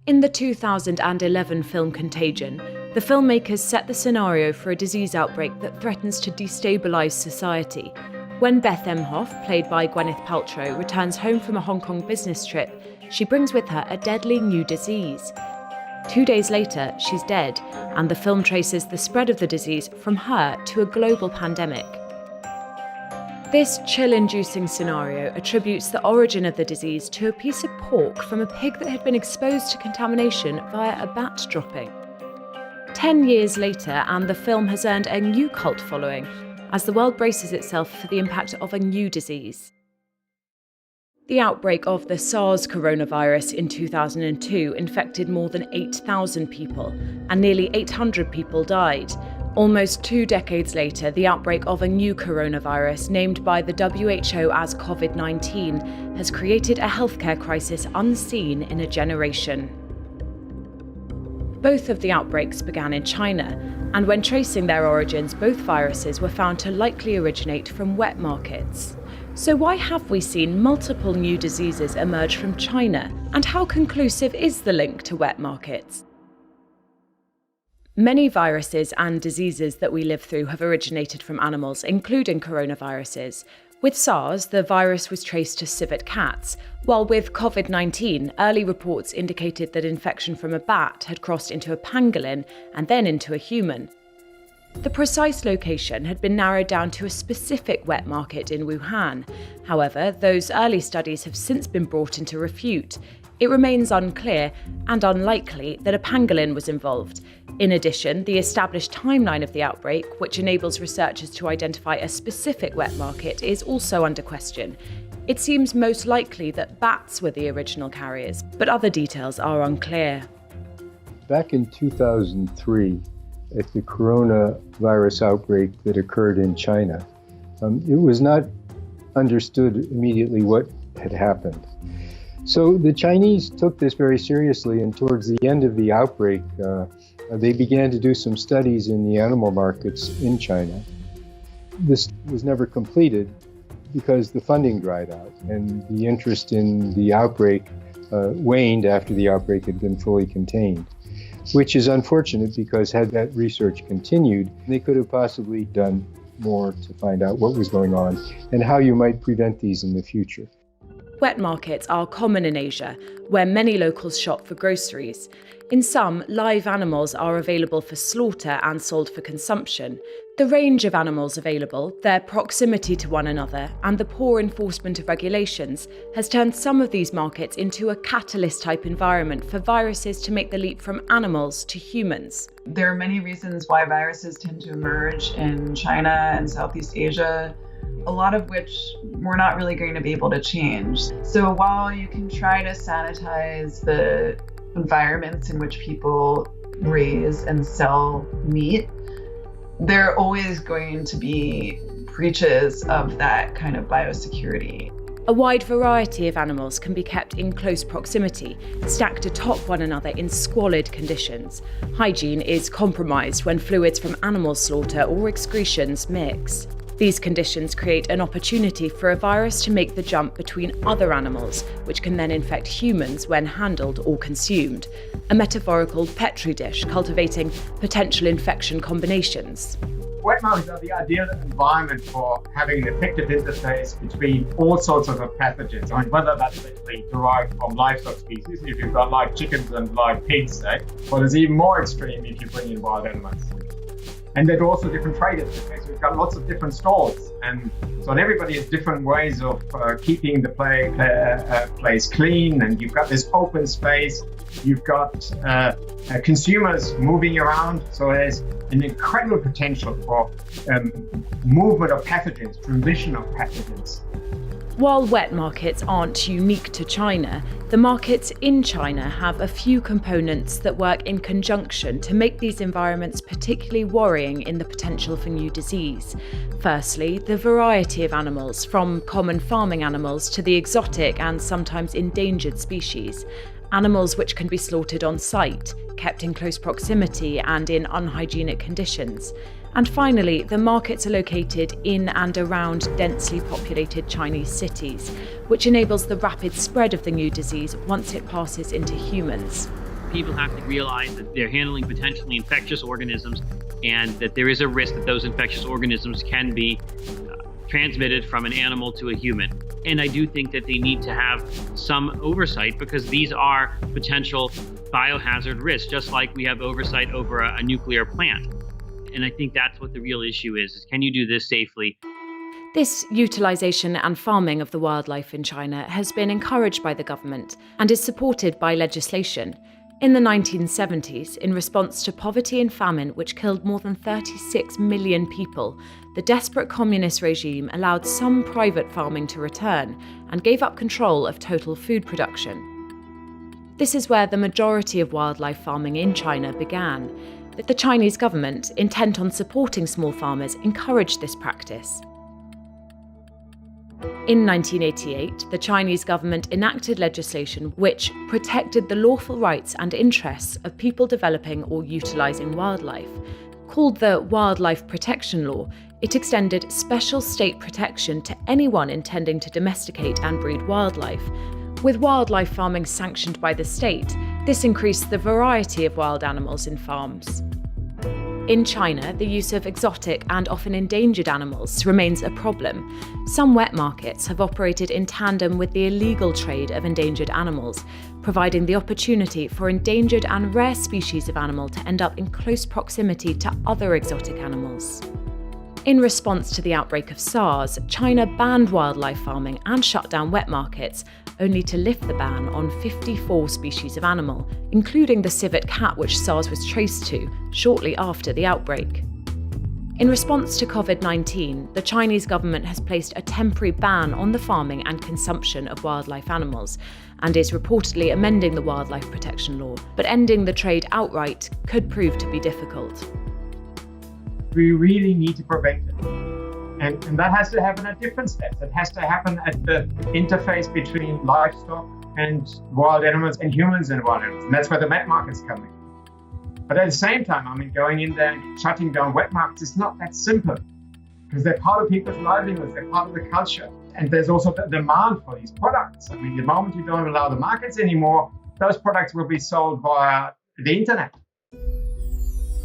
In the 2011 film Contagion, the filmmakers set the scenario for a disease outbreak that threatens to destabilise society. When Beth Emhoff, played by Gwyneth Paltrow, returns home from a Hong Kong business trip, she brings with her a deadly new disease. 2 days later, she's dead, and the film traces the spread of the disease from her to a global pandemic. This chill-inducing scenario attributes the origin of the disease to a piece of pork from a pig that had been exposed to contamination via a bat dropping. 10 years later, and the film has earned a new cult following as the world braces itself for the impact of a new disease. The outbreak of the SARS coronavirus in 2002 infected more than 8,000 people, and nearly 800 people died. Almost 2 decades later, the outbreak of a new coronavirus, named by the WHO as COVID-19, has created a healthcare crisis unseen in a generation. Both of the outbreaks began in China, and when tracing their origins, both viruses were found to likely originate from wet markets. So why have we seen multiple new diseases emerge from China, and how conclusive is the link to wet markets? Many viruses and diseases that we live through have originated from animals, including coronaviruses. With SARS, the virus was traced to civet cats, while with COVID-19, early reports indicated that infection from a bat had crossed into a pangolin and then into a human. The precise location had been narrowed down to a specific wet market in Wuhan. However, those early studies have since been brought into refute. It remains unclear and unlikely that a pangolin was involved. In addition, the established timeline of the outbreak, which enables researchers to identify a specific wet market, is also under question. It seems most likely that bats were the original carriers, but other details are unclear. Back in 2003, at the coronavirus outbreak that occurred in China, it was not understood immediately what had happened. So the Chinese took this very seriously, and towards the end of the outbreak, they began to do some studies in the animal markets in China. This was never completed because the funding dried out, and the interest in the outbreak waned after the outbreak had been fully contained, which is unfortunate because had that research continued, they could have possibly done more to find out what was going on and how you might prevent these in the future. Wet markets are common in Asia, where many locals shop for groceries. In some, live animals are available for slaughter and sold for consumption. The range of animals available, their proximity to one another, and the poor enforcement of regulations has turned some of these markets into a catalyst-type environment for viruses to make the leap from animals to humans. There are many reasons why viruses tend to emerge in China and Southeast Asia, a lot of which we're not really going to be able to change. So while you can try to sanitize the environments in which people raise and sell meat, there are always going to be breaches of that kind of biosecurity. A wide variety of animals can be kept in close proximity, stacked atop one another in squalid conditions. Hygiene is compromised when fluids from animal slaughter or excretions mix. These conditions create an opportunity for a virus to make the jump between other animals, which can then infect humans when handled or consumed. A metaphorical petri dish cultivating potential infection combinations. Wet markets are the ideal environment for having an effective interface between all sorts of pathogens. I mean, whether that's literally derived from livestock species, if you've got live chickens and live pigs, but it's even more extreme if you bring in wild animals. And there are also different trade interfaces. We've got lots of different stores, and so everybody has different ways of keeping the place clean. And you've got this open space. You've got consumers moving around, so there's an incredible potential for movement of pathogens, transmission of pathogens. While wet markets aren't unique to China, the markets in China have a few components that work in conjunction to make these environments particularly worrying in the potential for new disease. Firstly, the variety of animals, from common farming animals to the exotic and sometimes endangered species. Animals which can be slaughtered on site, kept in close proximity and in unhygienic conditions. And finally, the markets are located in and around densely populated Chinese cities, which enables the rapid spread of the new disease once it passes into humans. People have to realize that they're handling potentially infectious organisms and that there is a risk that those infectious organisms can be transmitted from an animal to a human. And I do think that they need to have some oversight because these are potential biohazard risks, just like we have oversight over a nuclear plant. And I think that's what the real issue is can you do this safely? This utilisation and farming of the wildlife in China has been encouraged by the government and is supported by legislation. In the 1970s, in response to poverty and famine which killed more than 36 million people, the desperate communist regime allowed some private farming to return and gave up control of total food production. This is where the majority of wildlife farming in China began. The Chinese government, intent on supporting small farmers, encouraged this practice. In 1988, the Chinese government enacted legislation which protected the lawful rights and interests of people developing or utilising wildlife. Called the Wildlife Protection Law, it extended special state protection to anyone intending to domesticate and breed wildlife. With wildlife farming sanctioned by the state, this increased the variety of wild animals in farms. In China, the use of exotic and often endangered animals remains a problem. Some wet markets have operated in tandem with the illegal trade of endangered animals, providing the opportunity for endangered and rare species of animal to end up in close proximity to other exotic animals. In response to the outbreak of SARS, China banned wildlife farming and shut down wet markets, only to lift the ban on 54 species of animal, including the civet cat which SARS was traced to shortly after the outbreak. In response to COVID-19, the Chinese government has placed a temporary ban on the farming and consumption of wildlife animals, and is reportedly amending the Wildlife Protection Law, but ending the trade outright could prove to be difficult. We really need to prevent it. And that has to happen at different steps. It has to happen at the interface between livestock and wild animals and humans and wild animals. And that's where the wet markets come in. But at the same time, going in there and shutting down wet markets is not that simple because they're part of people's livelihoods, they're part of the culture. And there's also the demand for these products. The moment you don't allow the markets anymore, those products will be sold via the internet.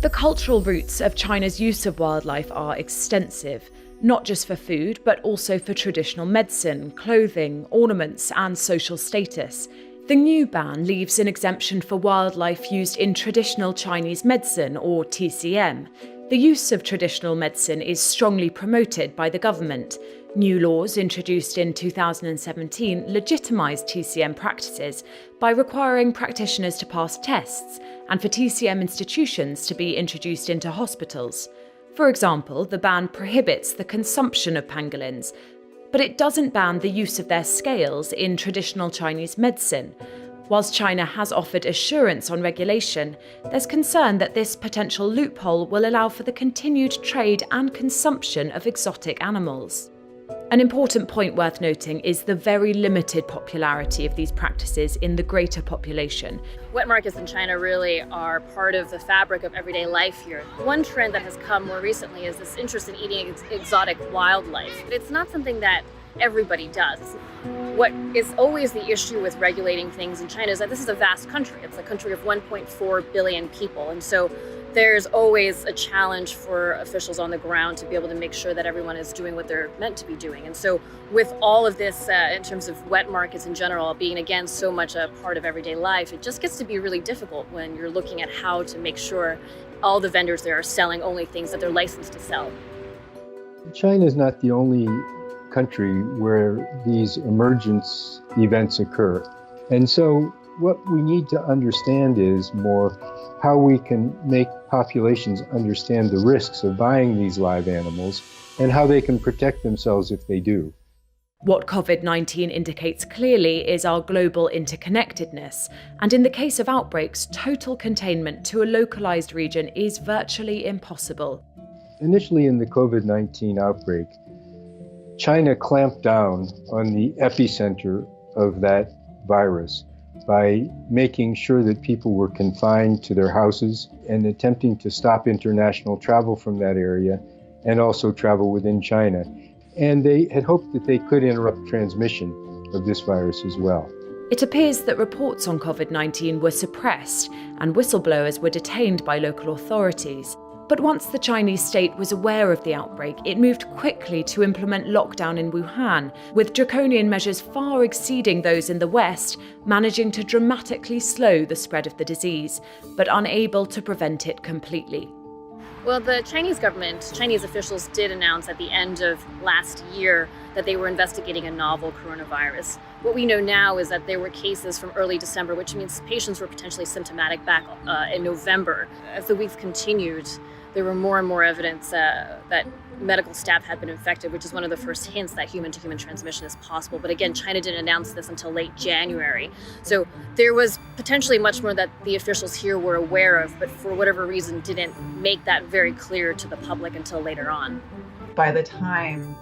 The cultural roots of China's use of wildlife are extensive, not just for food, but also for traditional medicine, clothing, ornaments, and social status. The new ban leaves an exemption for wildlife used in traditional Chinese medicine, or TCM. The use of traditional medicine is strongly promoted by the government. New laws introduced in 2017 legitimised TCM practices by requiring practitioners to pass tests and for TCM institutions to be introduced into hospitals. For example, the ban prohibits the consumption of pangolins, but it doesn't ban the use of their scales in traditional Chinese medicine. Whilst China has offered assurance on regulation, there's concern that this potential loophole will allow for the continued trade and consumption of exotic animals. An important point worth noting is the very limited popularity of these practices in the greater population. Wet markets in China really are part of the fabric of everyday life here. One trend that has come more recently is this interest in eating exotic wildlife. It's not something that everybody does. What is always the issue with regulating things in China is that this is a vast country. It's a country of 1.4 billion people. And so there's always a challenge for officials on the ground to be able to make sure that everyone is doing what they're meant to be doing. And so with all of this, in terms of wet markets in general, being again so much a part of everyday life, it just gets to be really difficult when you're looking at how to make sure all the vendors there are selling only things that they're licensed to sell. China is not the only country where these emergence events occur. And so what we need to understand is more how we can make populations understand the risks of buying these live animals and how they can protect themselves if they do. What COVID-19 indicates clearly is our global interconnectedness, and in the case of outbreaks, total containment to a localized region is virtually impossible. Initially in the COVID-19 outbreak, China clamped down on the epicenter of that virus by making sure that people were confined to their houses and attempting to stop international travel from that area and also travel within China. And they had hoped that they could interrupt transmission of this virus as well. It appears that reports on COVID-19 were suppressed and whistleblowers were detained by local authorities. But once the Chinese state was aware of the outbreak, it moved quickly to implement lockdown in Wuhan, with draconian measures far exceeding those in the West, managing to dramatically slow the spread of the disease, but unable to prevent it completely. Well, the Chinese government, Chinese officials did announce at the end of last year that they were investigating a novel coronavirus. What we know now is that there were cases from early December, which means patients were potentially symptomatic back in November. As the weeks continued, there were more and more evidence that medical staff had been infected, which is one of the first hints that human-to-human transmission is possible. But again, China didn't announce this until late January. So there was potentially much more that the officials here were aware of, but for whatever reason didn't make that very clear to the public until later on. By the time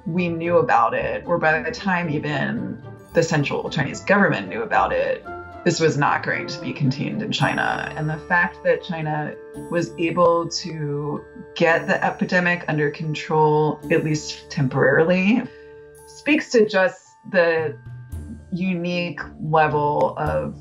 we knew about it, or by the time even the central Chinese government knew about it, this was not going to be contained in China. And the fact that China was able to get the epidemic under control, at least temporarily, speaks to just the unique level of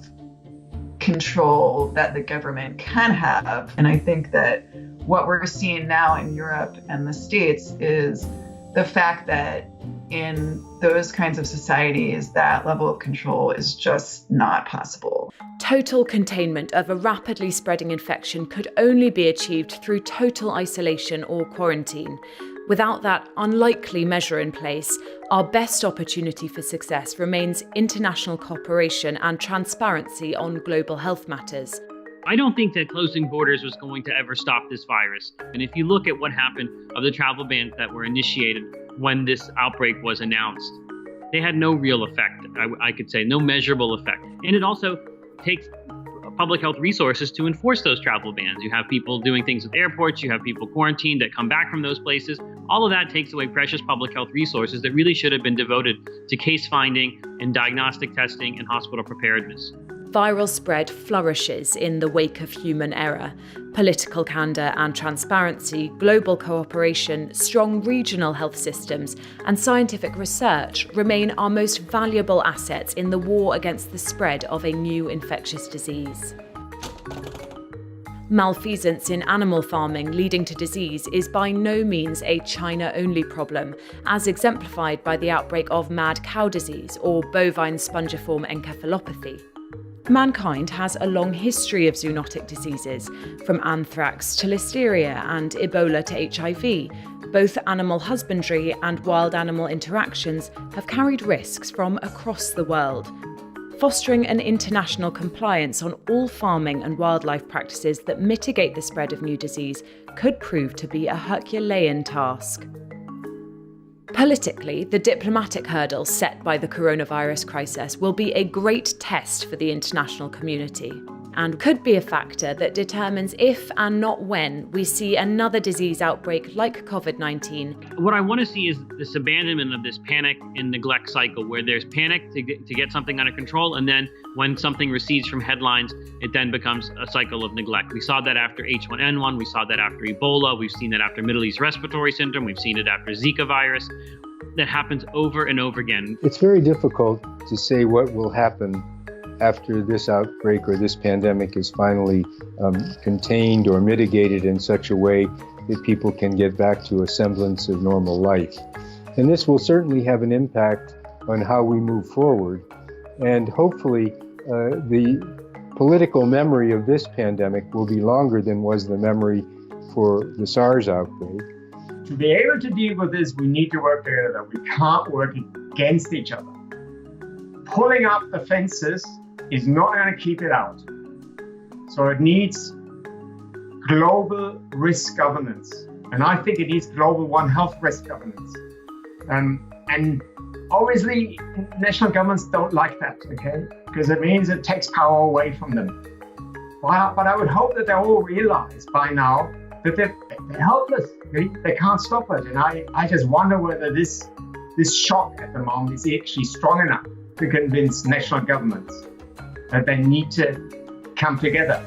control that the government can have. And I think that what we're seeing now in Europe and the States is the fact that in those kinds of societies, that level of control is just not possible. Total containment of a rapidly spreading infection could only be achieved through total isolation or quarantine. Without that unlikely measure in place, our best opportunity for success remains international cooperation and transparency on global health matters. I don't think that closing borders was going to ever stop this virus. And if you look at what happened of the travel bans that were initiated when this outbreak was announced, they had no real effect, I could say, no measurable effect. And it also takes public health resources to enforce those travel bans. You have people doing things at airports, you have people quarantined that come back from those places. All of that takes away precious public health resources that really should have been devoted to case finding and diagnostic testing and hospital preparedness. Viral spread flourishes in the wake of human error. Political candour and transparency, global cooperation, strong regional health systems, and scientific research remain our most valuable assets in the war against the spread of a new infectious disease. Malfeasance in animal farming leading to disease is by no means a China-only problem, as exemplified by the outbreak of mad cow disease or bovine spongiform encephalopathy. Mankind has a long history of zoonotic diseases, from anthrax to listeria and Ebola to HIV. Both animal husbandry and wild animal interactions have carried risks from across the world. Fostering an international compliance on all farming and wildlife practices that mitigate the spread of new disease could prove to be a Herculean task. Politically, the diplomatic hurdle set by the coronavirus crisis will be a great test for the international community and could be a factor that determines if and not when we see another disease outbreak like COVID-19. What I want to see is this abandonment of this panic and neglect cycle, where there's panic to get something under control, and then when something recedes from headlines, it then becomes a cycle of neglect. We saw that after H1N1, we saw that after Ebola, we've seen that after Middle East Respiratory Syndrome, we've seen it after Zika virus. That happens over and over again. It's very difficult to say what will happen after this outbreak or this pandemic is finally contained or mitigated in such a way that people can get back to a semblance of normal life. And this will certainly have an impact on how we move forward. And hopefully the political memory of this pandemic will be longer than was the memory for the SARS outbreak. To be able to deal with this, we need to work together. We can't work against each other. Pulling up the fences is not going to keep it out. So it needs global risk governance. And I think it needs global One Health risk governance. And obviously, national governments don't like that, okay? Because it means it takes power away from them. But I would hope that they all realize by now that they're helpless. They can't stop it. And I just wonder whether this shock at the moment is actually strong enough to convince national governments that they need to come together.